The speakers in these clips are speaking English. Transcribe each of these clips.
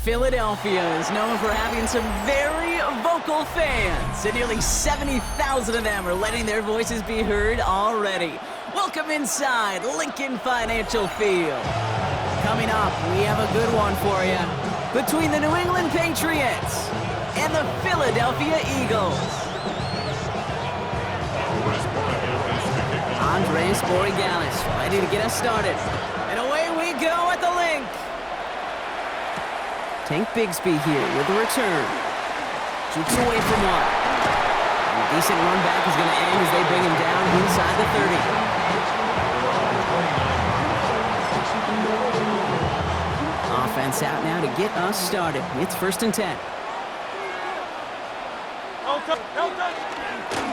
Philadelphia is known for having some very vocal fans, and nearly 70,000 of them are letting their voices be heard already. Welcome inside Lincoln Financial Field. Coming up, we have a good one for you. Between the New England Patriots and the Philadelphia Eagles. Andres Borregalis ready to get us started. And away we go at the link. Tank Bigsby here with the return. Shoots away from one. And a decent run back is going to end as they bring him down inside the 30. Offense out now to get us started. It's 1st and 10.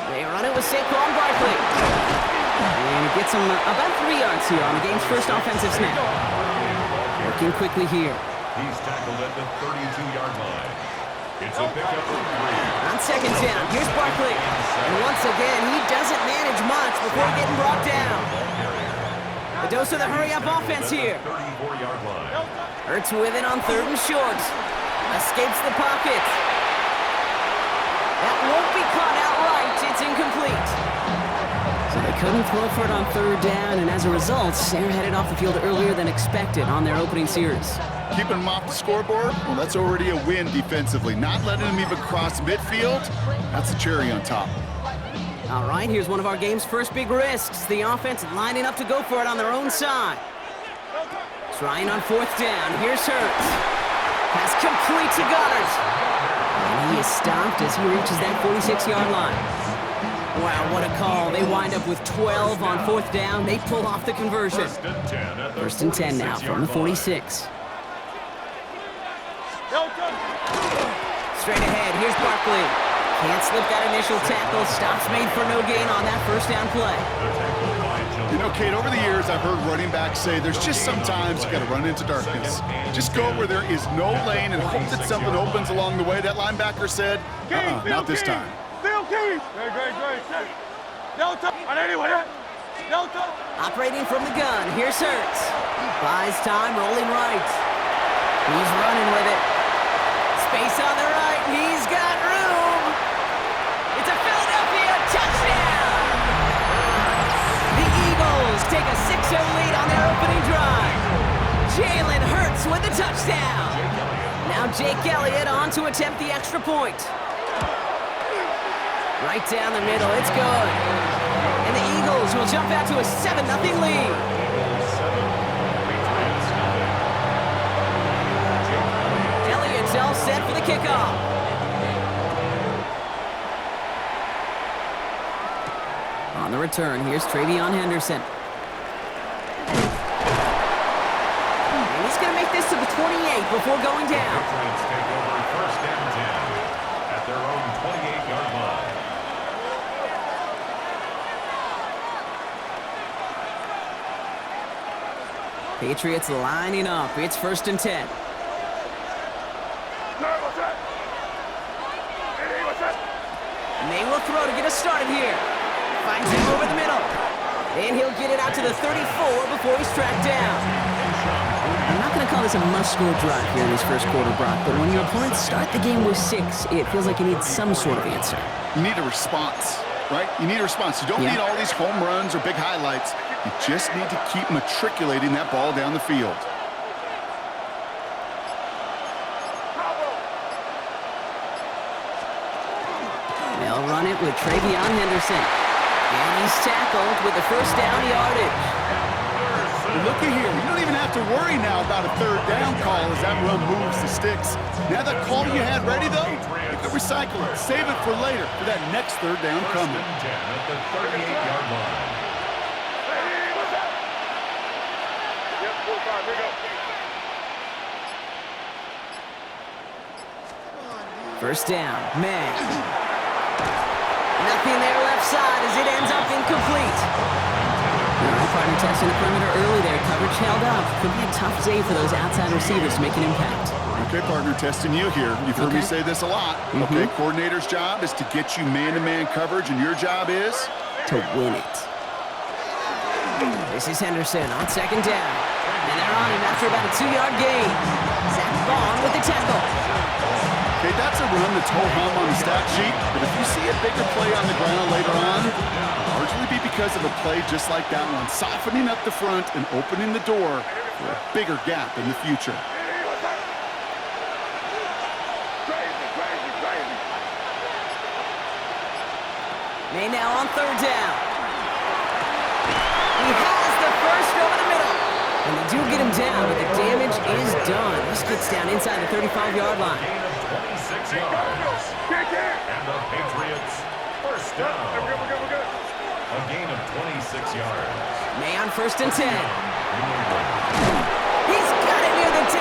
They run it with Saquon Barkley. And he gets him about 3 yards here on the game's first offensive snap. Working quickly here. He's tackled at the 32-yard line. It's a pickup of 3. On 2nd down, here's Barkley. And once again, he doesn't manage much before getting brought down. The dose of the hurry-up offense here. 34-yard line. Hurts with it on 3rd and short. Escapes the pocket. That won't be caught outright. It's incomplete. So they couldn't throw for it on 3rd down, and as a result, they're headed off the field earlier than expected on their opening series. Keeping them off the scoreboard, well, that's already a win defensively. Not letting them even cross midfield, that's the cherry on top. All right, here's one of our game's first big risks. The offense lining up to go for it on their own side. Trying on 4th down. Here's Hurts. Pass complete to Goddard. And he is stopped as he reaches that 46-yard line. Wow, what a call. They wind up with 12 on 4th down. They pull off the conversion. 1st and 10 now from the 46. Straight ahead, here's Barkley. Can't slip that initial tackle. Stops made for no gain on that 1st down play. You know, Kate, over the years, I've heard running backs say there's just sometimes you got to run into darkness. Just go where there is no lane and hope that something opens along the way. That linebacker said, not this time. Operating from the gun, here's Hurts. Buys time, rolling right. He's running with it. Space on the right, he's got room. It's a Philadelphia touchdown. The Eagles take a 6-0 lead on their opening drive. Jalen Hurts with the touchdown. Now Jake Elliott on to attempt the extra point. Right down the middle, it's good. And the Eagles will jump out to a 7-0 lead. Elliott's all set for the kickoff. On the return, here's Travion Henderson. And he's going to make this to the 28 before going down. Patriots take over 1st and 10 at their own 28-yard line. Patriots lining up. It's 1st and 10. And they will throw to get us started here. Finds him over the middle. And he'll get it out to the 34 before he's tracked down. I'm not going to call this a must-score drive here in this first quarter, Brock, but when your opponents start the game with 6, it feels like you need some sort of answer. You need a response, right? You need a response. You don't need all these home runs or big highlights. You just need to keep matriculating that ball down the field. They'll run it with Travion Henderson. And he's tackled with the 1st down yardage. Look at here. You don't even have to worry now about a 3rd down call as that run moves the sticks. Now that call you had ready, though, you can recycle it. Save it for later for that next 3rd down coming. 1st and 10 at the 38-yard line. First down, man. Nothing there left side as it ends up incomplete. All right, partner testing the perimeter early there. Coverage held up. Could be a tough day for those outside receivers to make an impact. Okay, partner, testing you here. You've heard me say this a lot. Okay, coordinator's job is to get you man-to-man coverage, and your job is? To win it. This is Henderson on 2nd down. And they're on him after about a 2-yard gain. Zach Bond with the the tackle. Okay, that's a run that's ho-hum on the stat sheet, but if you see a bigger play on the ground later on, it'll largely be because of a play just like that one, softening up the front and opening the door for a bigger gap in the future. May now on third down. He has the first over the middle. And they do get him down, but the damage is done. This gets down inside the 35-yard line. Gain of 26 yards. And the Patriots first down. A gain of 26 yards. May on first and 10. He's got it near the 10.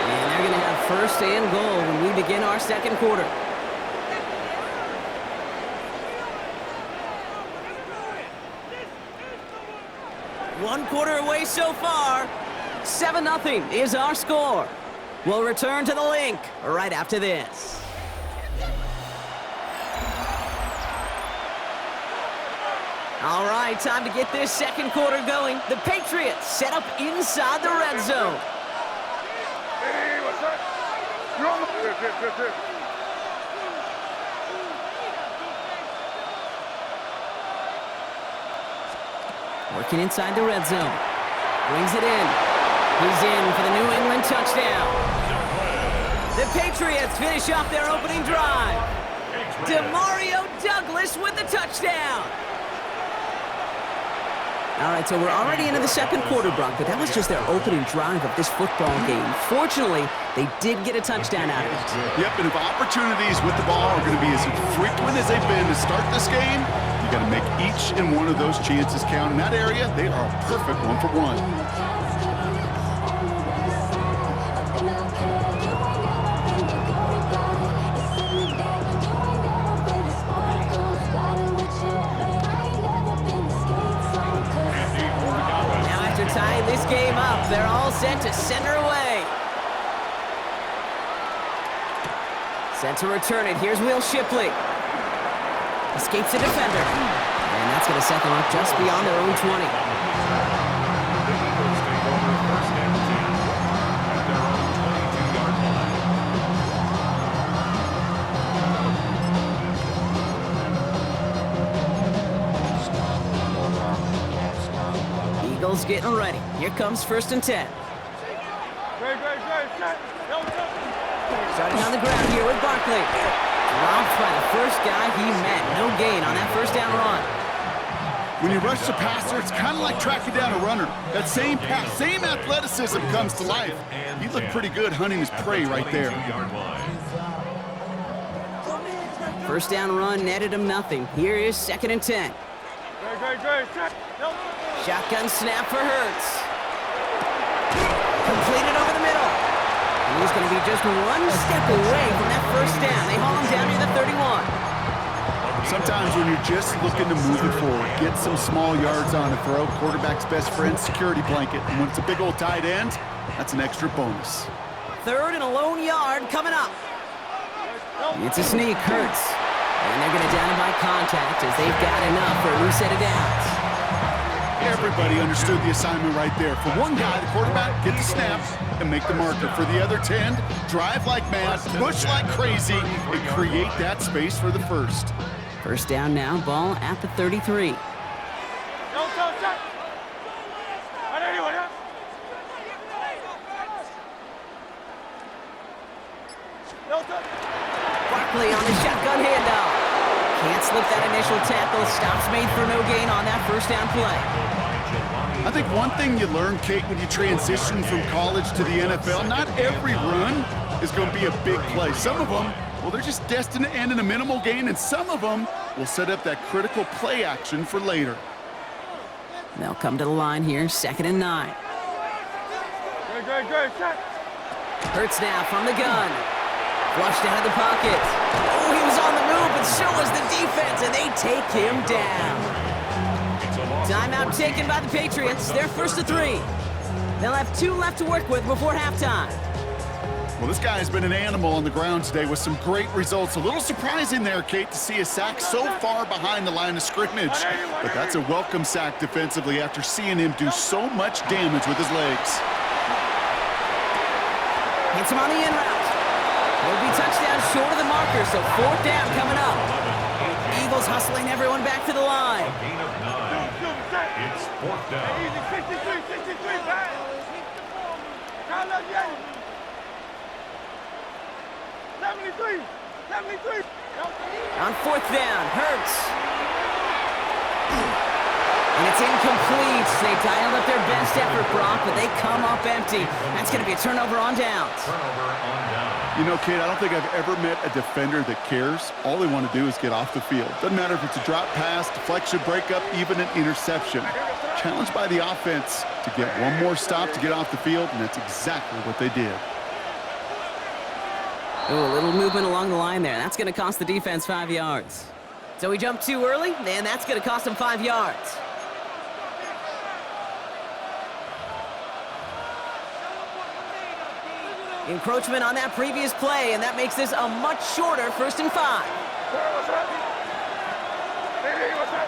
And they're going to have first and goal when we begin our second quarter. One quarter away so far. 7-0 is our score. We'll return to the link right after this. All right, time to get this second quarter going. The Patriots set up inside the red zone. Hey, what's up? You're on the... Yes. Working inside the red zone. Brings it in. He's in for the New England touchdown. The Patriots finish off their opening drive. Demario Douglas with the touchdown. All right, so we're already into the second quarter, Brock, but that was just their opening drive of this football game. Fortunately, they did get a touchdown out of it. Yep, and if opportunities with the ball are going to be as frequent as they've been to start this game, you got to make each and one of those chances count. In that area, they are a perfect 1-for-1. Tying this game up, they're all set to center away. Set to return it. Here's Will Shipley. Escapes the defender. And that's going to set them up just beyond their own 20. Eagles getting ready. Here comes first and 10. Starting on the ground here with Barkley. Dropped by the first guy he met. No gain on that first down run. When you rush the passer, it's kind of like tracking down a runner. That same pass, same athleticism comes to life. He looked pretty good hunting his prey right there. First down run netted him nothing. Here is second and 10. Shotgun snap for Hurts. Completed over the middle. And he's going to be just one step away from that first down. They haul him down near the 31. Sometimes when you're just looking to move it forward, get some small yards on a throw, quarterback's best friend, security blanket. And when it's a big old tight end, that's an extra bonus. Third and a lone yard coming up. It's a sneak, Hurts. And they're going to down him by contact as they've got enough for a new set of downs. Everybody understood the assignment right there. For one guy, the quarterback, get the snap and make the marker. For the other 10, drive like mad, push like crazy, and create that space for the first. First down now, ball at the 33. Barkley on the shotgun handoff. Can't slip that initial tackle. Stops made for no gain on that first down play. I think one thing you learn, Kate, when you transition from college to the NFL, not every run is going to be a big play. Some of them, well, they're just destined to end in a minimal gain, and some of them will set up that critical play action for later. They'll come to the line here, second and 9. Hurts now from the gun. Flushed out of the pocket. Oh, he was on the move, but so was the defense, and they take him down. Timeout taken by the Patriots. They're first to 3. They'll have 2 left to work with before halftime. Well, this guy has been an animal on the ground today with some great results. A little surprising there, Kate, to see a sack so far behind the line of scrimmage. But that's a welcome sack defensively after seeing him do so much damage with his legs. Hits him on the in route. Will be touchdown short of the marker, so 4th down coming up. Eagles hustling everyone back to the line. A gain of 9. It's 4th down. Easy, 63, back. Count up, yeah. 73. On 4th down, Hurts. And it's incomplete. They dialed up their best effort, Brock, but they come up empty. That's going to be a turnover on downs. Turnover on down. You know, Kate, I don't think I've ever met a defender that cares. All they want to do is get off the field. Doesn't matter if it's a drop pass, deflection, breakup, even an interception. Challenged by the offense to get one more stop to get off the field, and that's exactly what they did. Oh, a little movement along the line there. That's going to cost the defense 5 yards. So he jumped too early, and that's going to cost him 5 yards. Encroachment on that previous play, and that makes this a much shorter 1st and 5. What's up? Hey, what's up?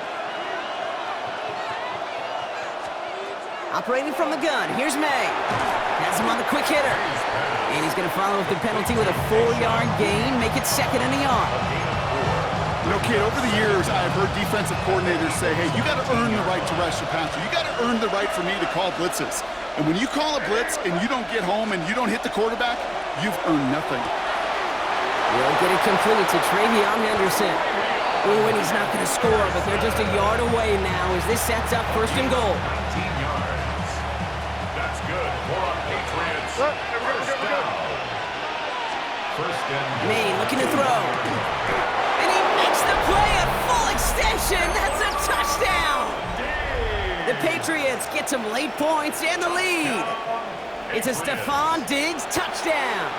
Operating from the gun, here's May. Has him on the quick hitter. And he's going to follow up the penalty with a 4-yard gain, make it 2nd and a yard. You know, Kate, over the years, I've heard defensive coordinators say, hey, you got to earn the right to rush your passer. You got to earn the right for me to call blitzes. And when you call a blitz and you don't get home and you don't hit the quarterback, you've earned nothing. Will get it complete to Travion Henderson. Ooh, and he's not going to score, but they're just a yard away now as this sets up 1st and goal. 19 yards. That's good for a Patriots. First down. 1st and goal. May looking to throw. And he makes the play a full extension. That's a touchdown. The Patriots get some late points and the lead. It's a Stephon Diggs touchdown.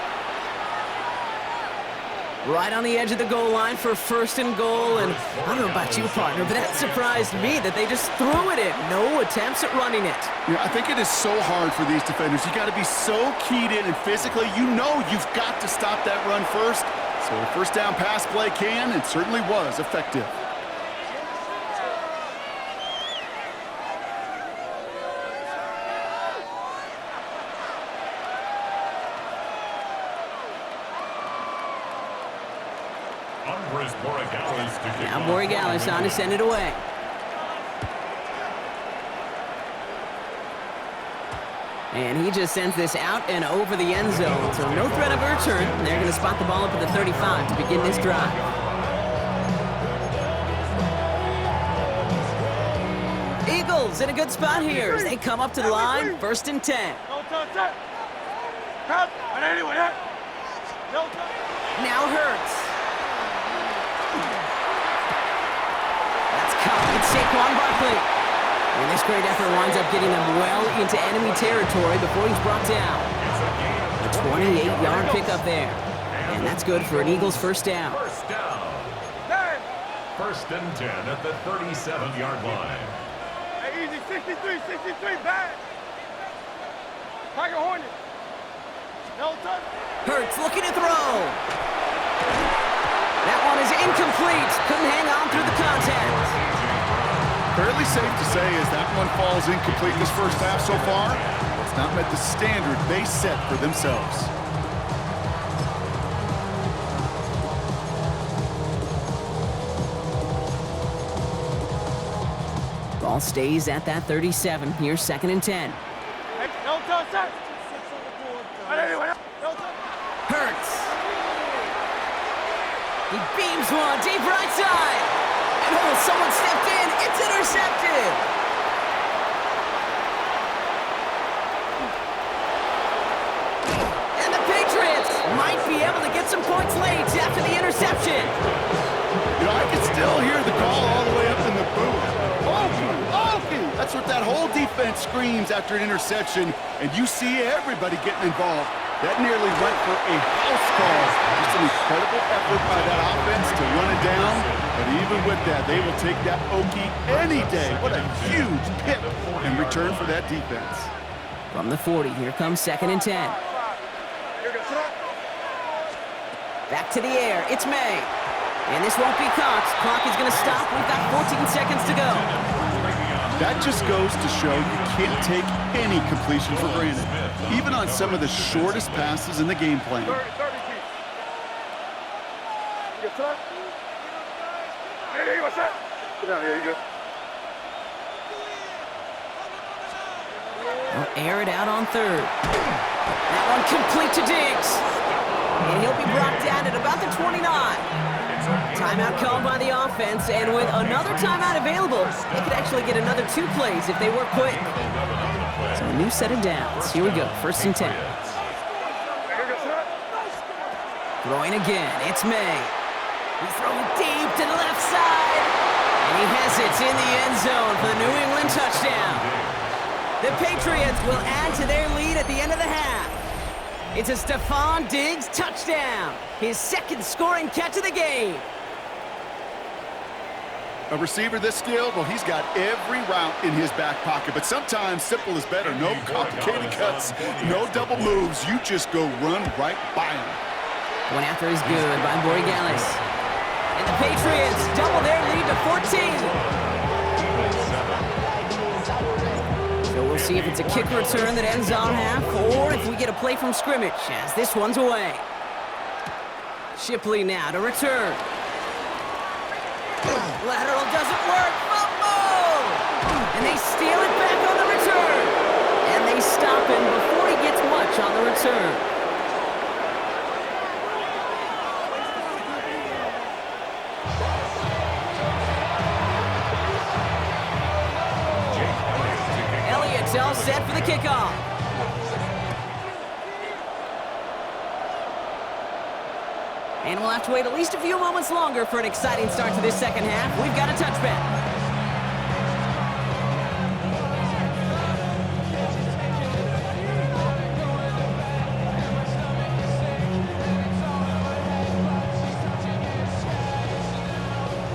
Right on the edge of the goal line for 1st and goal. And I don't know about you, partner, but that surprised me that they just threw it in. No attempts at running it. Yeah, I think it is so hard for these defenders. You got to be so keyed in and physically, you know you've got to stop that run first. So a 1st down pass play can and certainly was effective. Now Borregales on to send it away. And he just sends this out and over the end zone. So no threat of a return. They're going to spot the ball up at the 35 to begin this drive. Eagles in a good spot here as they come up to the line. 1st and 10. Now Hurts. It's Saquon Barkley. And this great effort winds up getting them well into enemy territory before he's brought down. A 28-yard pickup there. And that's good for an Eagles 1st down. 1st down. 1st and 10 at the 37-yard line. Hey, easy, 63, back. Tiger Hornet. No touch. Hurts looking to throw. That one is incomplete. Couldn't hang on through the contact. Fairly safe to say as that one falls incomplete this 1st half so far, it's not met the standard they set for themselves. Ball stays at that 37. Here's 2nd and 10. Hey, no touch, sir. Hurts. He beams one deep right side. And oh, someone stepped in. It's intercepted. And the Patriots might be able to get some points late after the interception. You know, I can still hear the call all the way up in the booth. Okay. That's what that whole defense screams after an interception, and you see everybody getting involved. That nearly went for a house call. Just an incredible effort by that offense to run it down. But even with that, they will take that Okie any day. What a huge pick in return for that defense. From the 40, here comes 2nd and 10. Back to the air, it's May. And this won't be caught. Clock is going to stop. We've got 14 seconds to go. That just goes to show you can't take any completion for granted, even on some of the shortest passes in the game plan. 30 feet. You get set? Hey, you set? Get down here, you good. They'll air it out on third. That one complete to Diggs. And he'll be brought down at about the 29. Timeout called by the offense, and with another timeout available, they could actually get another 2 plays if they work quick. So a new set of downs. Here we go, 1st and 10. Throwing again, it's May. He's throwing deep to the left side. And he has it in the end zone for the New England touchdown. The Patriots will add to their lead at the end of the half. It's a Stephon Diggs touchdown, his 2nd scoring catch of the game. A receiver this skilled, well, he's got every route in his back pocket, but sometimes simple is better. No complicated cuts, no double moves. You just go run right by him. One after is good by Borregales. And the Patriots double their lead to 14. So we'll see if it's a kick return that ends on half, or if we get a play from scrimmage, as this one's away. Shipley now to return. Lateral doesn't work. Fumble! And they steal it back on the return. And they stop him before he gets much on the return. Elliott's all set for the kickoff. And we'll have to wait at least a few moments longer for an exciting start to this 2nd half. We've got a touchback.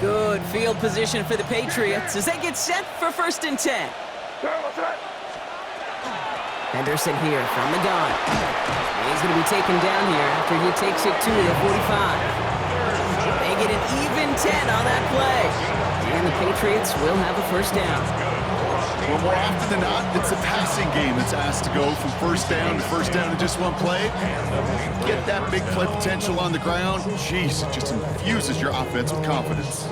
Good field position for the Patriots as they get set for 1st and 10. Henderson here from the gun. And he's going to be taken down here after he takes it to the 45. They get an even 10 on that play. And the Patriots will have a 1st down. Well, more often than not, it's a passing game that's asked to go from 1st down to 1st down in just one play. Get that big play potential on the ground. Jeez, it just infuses your offense with confidence.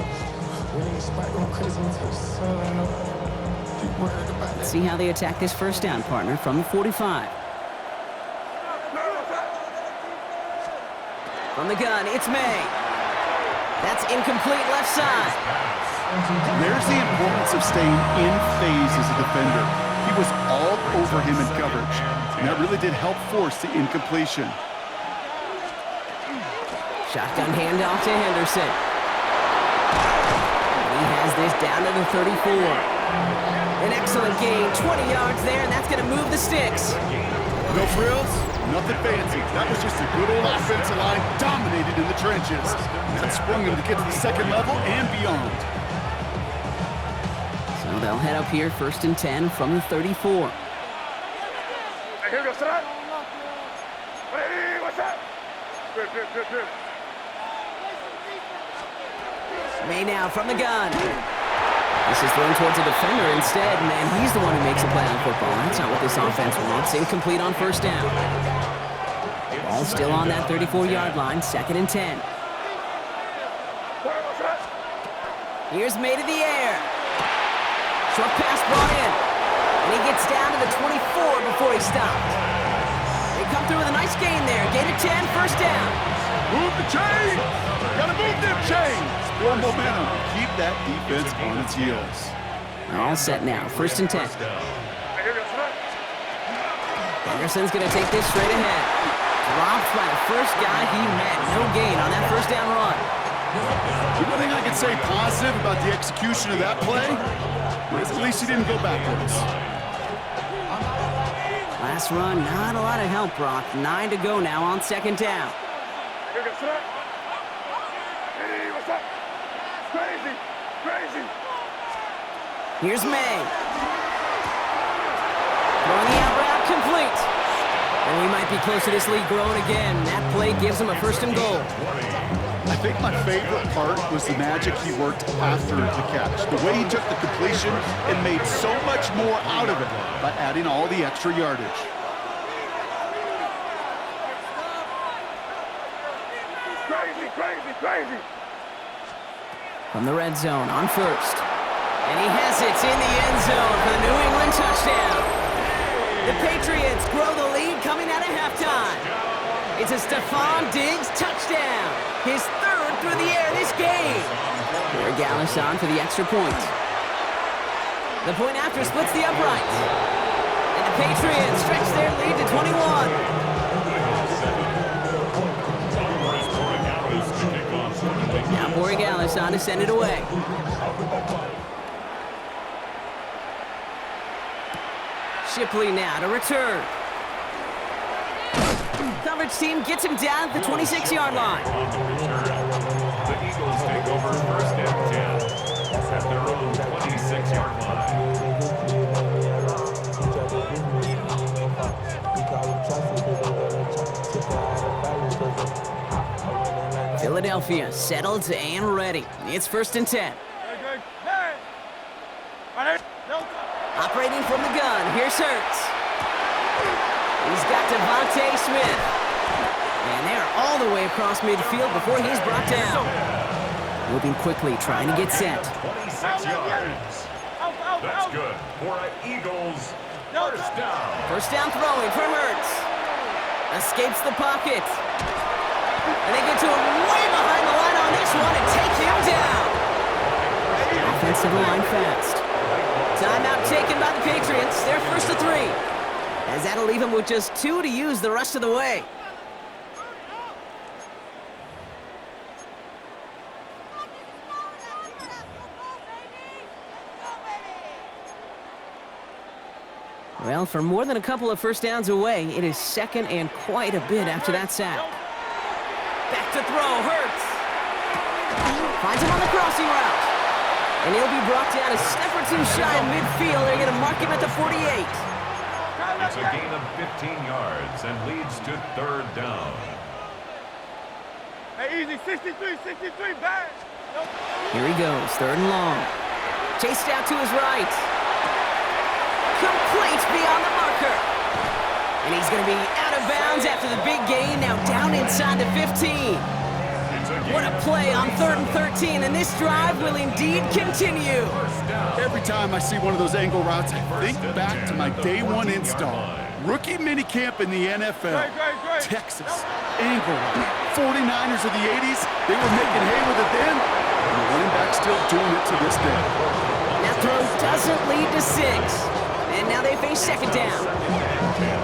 Let's see how they attack this 1st down, partner, from the 45. From the gun, it's May. That's incomplete left side. There's the importance of staying in phase as a defender. He was all over him in coverage, and that really did help force the incompletion. Shotgun handoff to Henderson. He has this down to the 34. An excellent gain, 20 yards there, and that's going to move the sticks. No frills, nothing fancy. That was just a good old offensive line dominated in the trenches. That sprung him to get to the 2nd level and beyond. So they'll head up here, 1st and 10 from the 34. Hey, here goes that. Hey, what's that? Good. May now from the gun. This is thrown towards a defender instead, and he's the one who makes a play on football. That's not what this offense wants. Incomplete on 1st down. Ball still on that 34-yard line, 2nd and 10. Here's May to the air. Short pass brought in. And he gets down to the 24 before he stopped. They come through with a nice gain there. Gain of 10, 1st down. Move the chain! Gotta move them chains! Build momentum. Keep that defense on its heels. All set now, 1st and 10. Henderson's going to take this straight ahead. Dropped by the first guy he met. No gain on that 1st down run. The only thing I can say positive about the execution of that play is at least he didn't go backwards. Last run, not a lot of help, Brock. 9 to go now on 2nd down. Hey, what's up? Crazy. Here's May. Throwing the out route complete. And we might be close to this lead growing again. That play gives him a first and goal. I think my favorite part was the magic he worked after the catch. The way he took the completion and made so much more out of it by adding all the extra yardage. Crazy, crazy, crazy. From the red zone on first. And he has it in the end zone for the New England touchdown. The Patriots grow the lead coming out of halftime. It's a Stephon Diggs touchdown. His third through the air this game. Corey Gallis on for the extra point. The point after splits the upright. And the Patriots stretch their lead to 21. Now Corey Gallis on to send it away. Shipley now to return. Coverage team gets him down at the 26-yard line. The Eagles take over first and 10 at their own 26-yard line. Philadelphia settled and ready. It's first and 10. Operating from the gun, here's Hurts. He's got Devontae Smith. And they're all the way across midfield before he's brought down. Moving quickly, trying to get set. 26 yards. That's good for an Eagles first down. First down throwing for Hurts. Escapes the pocket. And they get to him way behind the line on this one and take him down. Offensive line fast. Timeout taken by the Patriots. They're first to 3. As that'll leave him with just 2 to use the rest of the way. Well, for more than a couple of first downs away, it is second and quite a bit after that sack. Back to throw, Hurts. Finds him on the crossing route. And he'll be brought down a step or two shy of midfield. They're going to mark him at the 48. It's a gain of 15 yards and leads to third down. Hey, easy, 63, back. Here he goes, third and long. Chased out to his right. Complete beyond the marker. And he's going to be out of bounds after the big gain. Now down inside the 15. What a play on 3rd and 13, and this drive will indeed continue. Every time I see one of those angle routes, I think back to my day one install. Rookie minicamp in the NFL. Texas, angle route. 49ers of the 80s, they were making hay with it then, and the running back's still doing it to this day. That throw doesn't lead to 6, and now they face second down.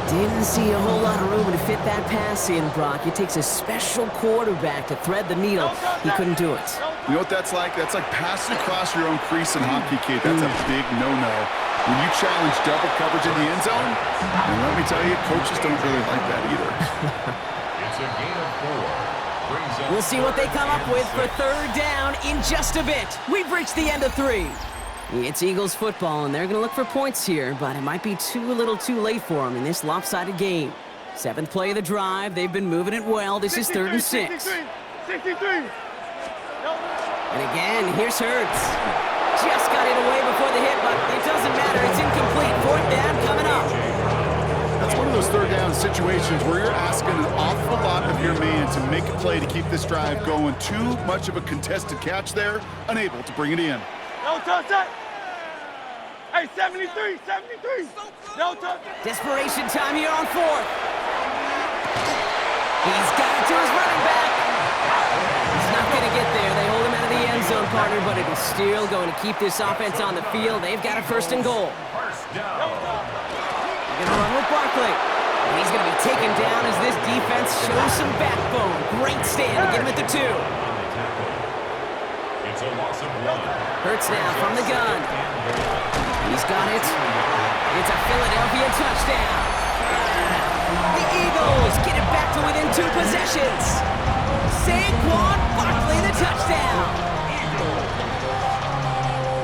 Didn't see a whole lot of room to fit that pass in, Brock. It takes a special quarterback to thread the needle. He couldn't do it. You know what that's like? That's like passing across your own crease in hockey, kid. That's a big no-no. When you challenge double coverage in the end zone, and let me tell you, coaches don't really like that either. It's a gain of 4. Brings up We'll see what they come up with for third down in just a bit. We've reached the end of 3. It's Eagles football, and they're going to look for points here, but it might be a little too late for them in this lopsided game. 7th play of the drive. They've been moving it well. This is 3rd and 6. 63. And again, here's Hurts. Just got it away before the hit, but it doesn't matter. It's incomplete. 4th down coming up. That's one of those third down situations where you're asking an awful lot of your man to make a play to keep this drive going. Too much of a contested catch there, unable to bring it in. No touch that. Hey, 73. No touch. Desperation time here on 4th. He's got it to his running back. He's not going to get there. They hold him out of the end zone, partner, but it is still going to keep this offense on the field. They've got a first and goal. first down. They're going to run with Barkley. And he's going to be taken down as this defense shows some backbone. Great stand to get him at the 2. It's a loss of 1. Hurts now from the gun. He's got it. It's a Philadelphia touchdown. The Eagles get it back to within 2 possessions. Saquon Barkley, the touchdown.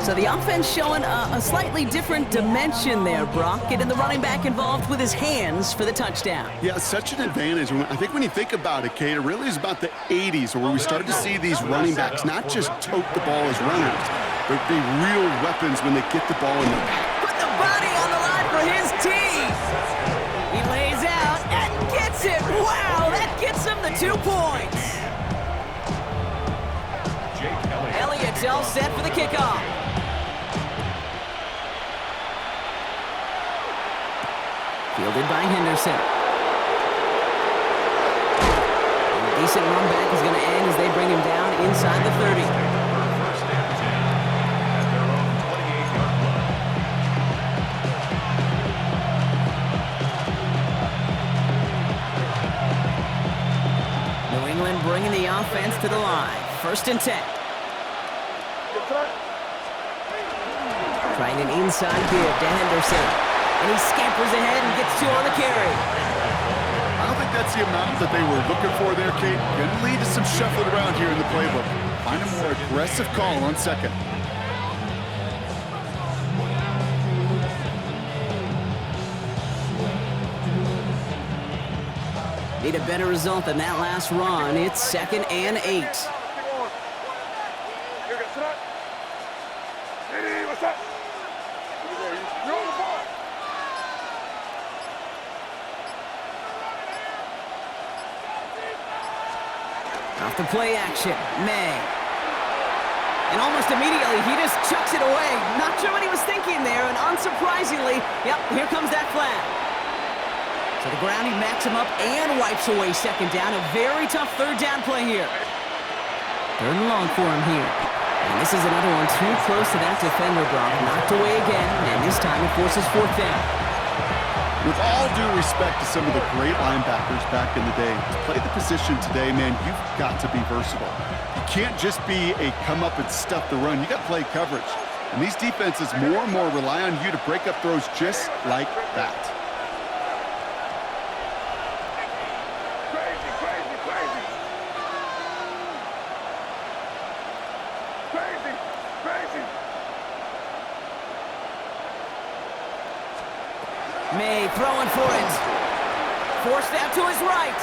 So the offense showing a slightly different dimension there, Brock, getting the running back involved with his hands for the touchdown. Yeah, such an advantage. I think when you think about it, Kate, it really is about the 80s where we started to see these running backs not just tote the ball as runners, but be real weapons when they get the ball in the back. Put the body on the line for his team. He lays out and gets it. Wow, that gets him the 2 points. Elliott's all set for the kickoff. Fielded by Henderson. And a decent run back is going to end as they bring him down inside the 30. First and 10 at their own 28-yard line. New England bringing the offense to the line. First and 10. Trying an inside give to Henderson. And he scampers ahead and gets 2 on the carry. I don't think that's the amount that they were looking for there, Kate. Going to lead to some shuffling around here in the playbook. Find a more aggressive call on second. Need a better result than that last run. It's 2nd and 8. What's up? You're on the ball. Off the play action, May. And almost immediately, he just chucks it away. Not sure what he was thinking there, and unsurprisingly, yep, here comes that flag. So the ground, he backs him up and wipes away 2nd down. A very tough 3rd down play here. 3rd and long for him here. And this is another one too close to that defender, Brock. Knocked away again, and this time it forces 4th down. With all due respect to some of the great linebackers back in the day, to play the position today, man, you've got to be versatile. You can't just be a come up and stuff the run. You got to play coverage. And these defenses more and more rely on you to break up throws just like that. Crazy, crazy, crazy. Crazy, crazy. May throwing for it. Forced out to his right.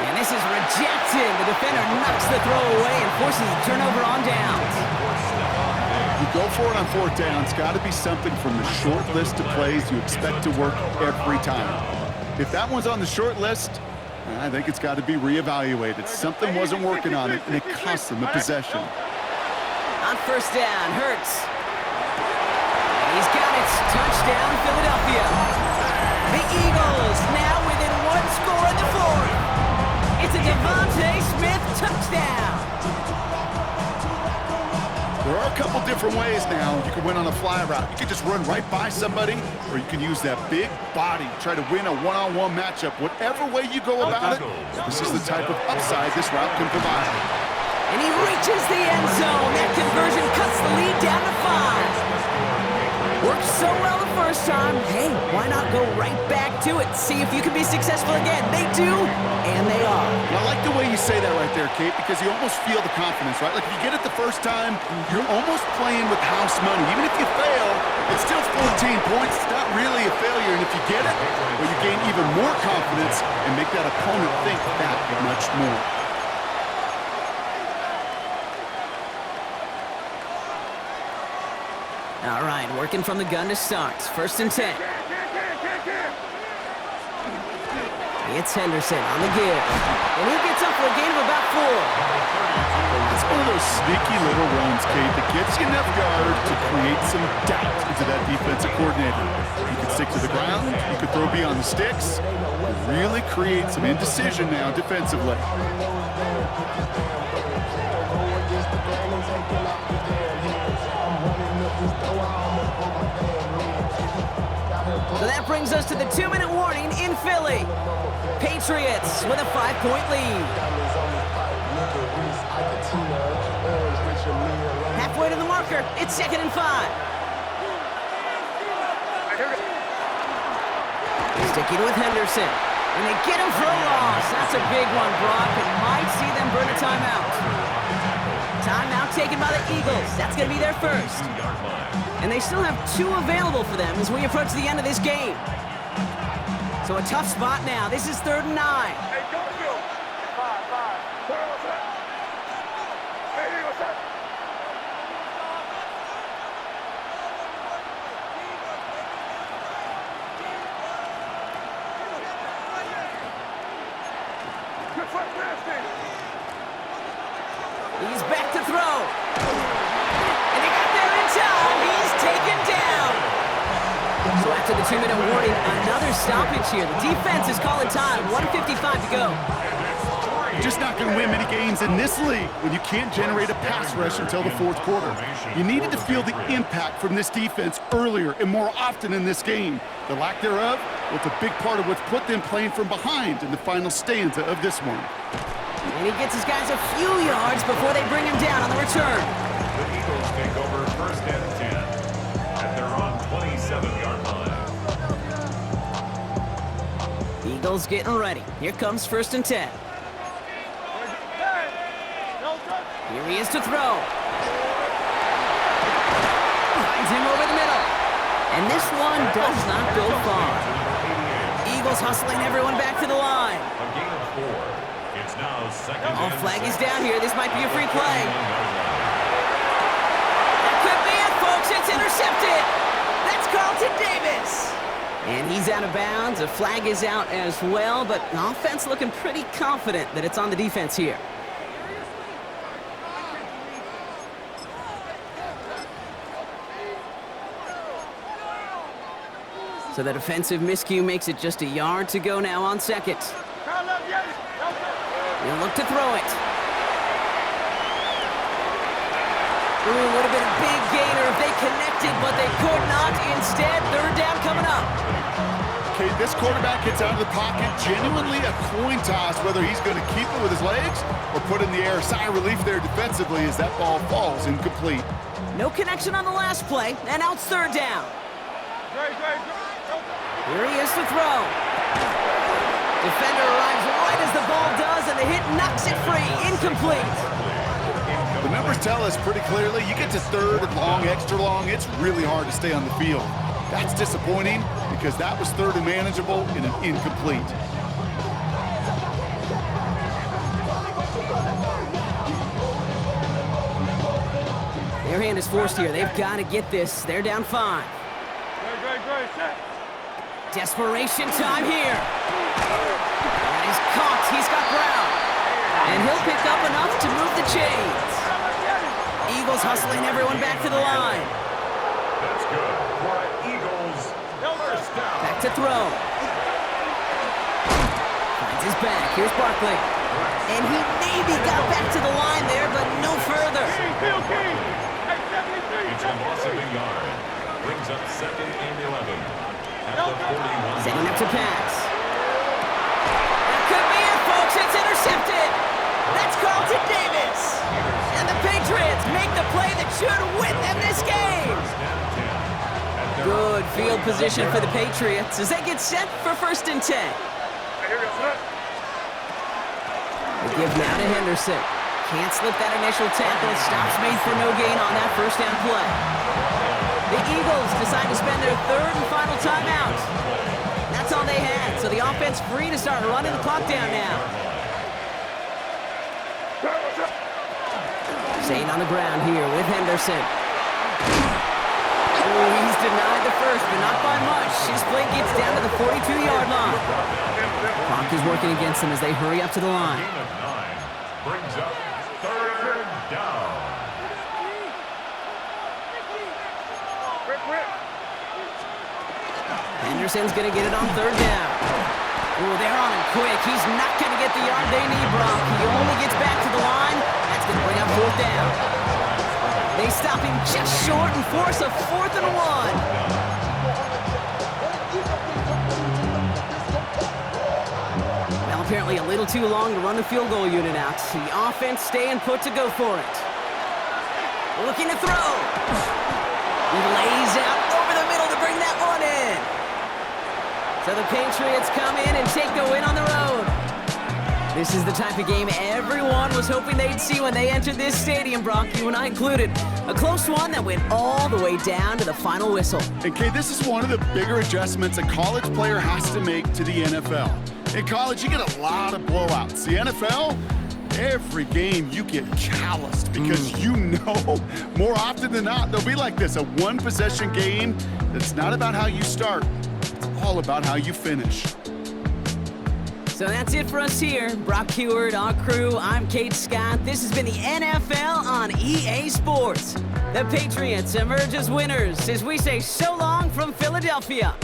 And this is rejected. The defender knocks the throw away and forces a turnover on downs. You go for it on 4th down. It's got to be something from the short list of plays you expect to work every time. If that one's on the short list, I think it's got to be reevaluated. Something wasn't working on it, and it cost them a possession. On 1st down, Hurts. He's got it. Touchdown, Philadelphia. The Eagles now within 1 score in the 4th. It's a Devontae Smith touchdown. There are a couple different ways now. You can win on a fly route. You can just run right by somebody, or you can use that big body, try to win a one-on-one matchup. Whatever way you go about it, this is the type of upside this route can provide. And he reaches the end zone. That conversion cuts the lead down to 5. Worked so well the first time. Hey, why not go right back to it? See if you can be successful again. They do, and they are. Well, I like the way you say that right there, Kate, because you almost feel the confidence, right? Like if you get it the first time, you're almost playing with house money. Even if you fail, it's still 14 points. It's not really a failure. And if you get it, well, you gain even more confidence and make that opponent think that much more. All right, working from the gun to start. 1st and 10. It's Henderson on the give. And he gets up for a gain of about 4. It's one of those sneaky little runs, Kate, that gets you enough yard to create some doubt into that defensive coordinator. You can stick to the ground, you can throw beyond the sticks, really create some indecision now defensively. So that brings us to the 2-minute warning in Philly. Patriots with a 5-point lead. Halfway to the marker, it's 2nd and 5. Sticking with Henderson. And they get him for a loss. That's a big one, Brock. It might see them burn a timeout. Timeout taken by the Eagles. That's going to be their first. And they still have 2 available for them as we approach the end of this game. So a tough spot now. This is 3rd and 9. Hey, go, Bill. 5. What's up? Hey, what's up? Good fight, nasty. He's back to throw. And he got there in time. He's taken down. So after the 2-minute warning, another stoppage here. The defense is calling time. 1:55 to go. You're just not going to win many games in this league when you can't generate a pass rush until the 4th quarter. You needed to feel the impact from this defense earlier and more often in this game. The lack thereof was a big part of what's put them playing from behind in the final stanza of this one. And he gets his guys a few yards before they bring him down on the return. The Eagles take over 1st and 10 at their own 27-yard line. Eagles getting ready. Here comes 1st and 10. Here he is to throw. Finds him over the middle. And this one does not go far. Eagles hustling everyone back to the line. A gain of 4. It's now 2nd Oh, and flag 6. is down here. This might be a free play. That could be it, folks. It's intercepted. That's Carlton Davis. And he's out of bounds. A flag is out as well, but the offense looking pretty confident that it's on the defense here. So the defensive miscue makes it just a yard to go now on 2nd. He'll look to throw it. Ooh, would have been a big gainer if they connected, but they could not. Instead, 3rd down coming up. Okay, this quarterback gets out of the pocket, genuinely a coin toss whether he's going to keep it with his legs or put in the air. Sigh of relief there defensively as that ball falls incomplete. No connection on the last play, and now it's 3rd down. Here he is to throw. Defender arrives right as the ball does, and the hit knocks it free. Incomplete. The numbers tell us pretty clearly, you get to 3rd and long, extra long, it's really hard to stay on the field. That's disappointing because that was 3rd and manageable in an incomplete. Their hand is forced here. They've got to get this. They're down 5. Desperation time here. And he's caught. He's got Brown. And he'll pick up enough to move the chains. Eagles hustling everyone back to the line. That's good for an Eagles 1st down. Back to throw. Finds his back. Here's Barkley. And he maybe got back to the line there, but no further. It's a loss of a yard. Brings up 2nd and 11. At the 41. Setting up to pass. That could be it, folks. It's intercepted. That's Carlton Davis. And the Patriots make the play that should win them this game. Good field position for the Patriots as they get set for 1st and 10. They give now to Henderson. Can't slip that initial tackle. Stops made for no gain on that 1st down play. The Eagles decide to spend their 3rd and final timeout. That's all they had, so the offense free to start running the clock down now. Staying on the ground here with Henderson. Oh, he's denied the first, but not by much. His play gets down to the 42-yard line. Clock is working against them as they hurry up to the line. Gain of 9 brings up 3rd down. Henderson's going to get it on 3rd down. Oh, they're on him quick. He's not going to get the yard they need, Brock. He only gets back to the line. That's going to bring up 4th down. They stop him just short and force a 4th and 1. Well, apparently a little too long to run the field goal unit out. The offense staying put to go for it. Looking to throw. He lays out over the middle to bring that one in. So the Patriots come in and take the win on the road. This is the type of game everyone was hoping they'd see when they entered this stadium, Brock, you and I included. A close one that went all the way down to the final whistle. And Kay, this is one of the bigger adjustments a college player has to make to the NFL. In college, you get a lot of blowouts. The NFL, every game you get calloused because you know more often than not they'll be like this, a one-possession game that's not about how you start, it's all about how you finish. So that's it for us here. Brock Heward, our crew, I'm Kate Scott. This has been the NFL on EA Sports. The Patriots emerge as winners as we say so long from Philadelphia.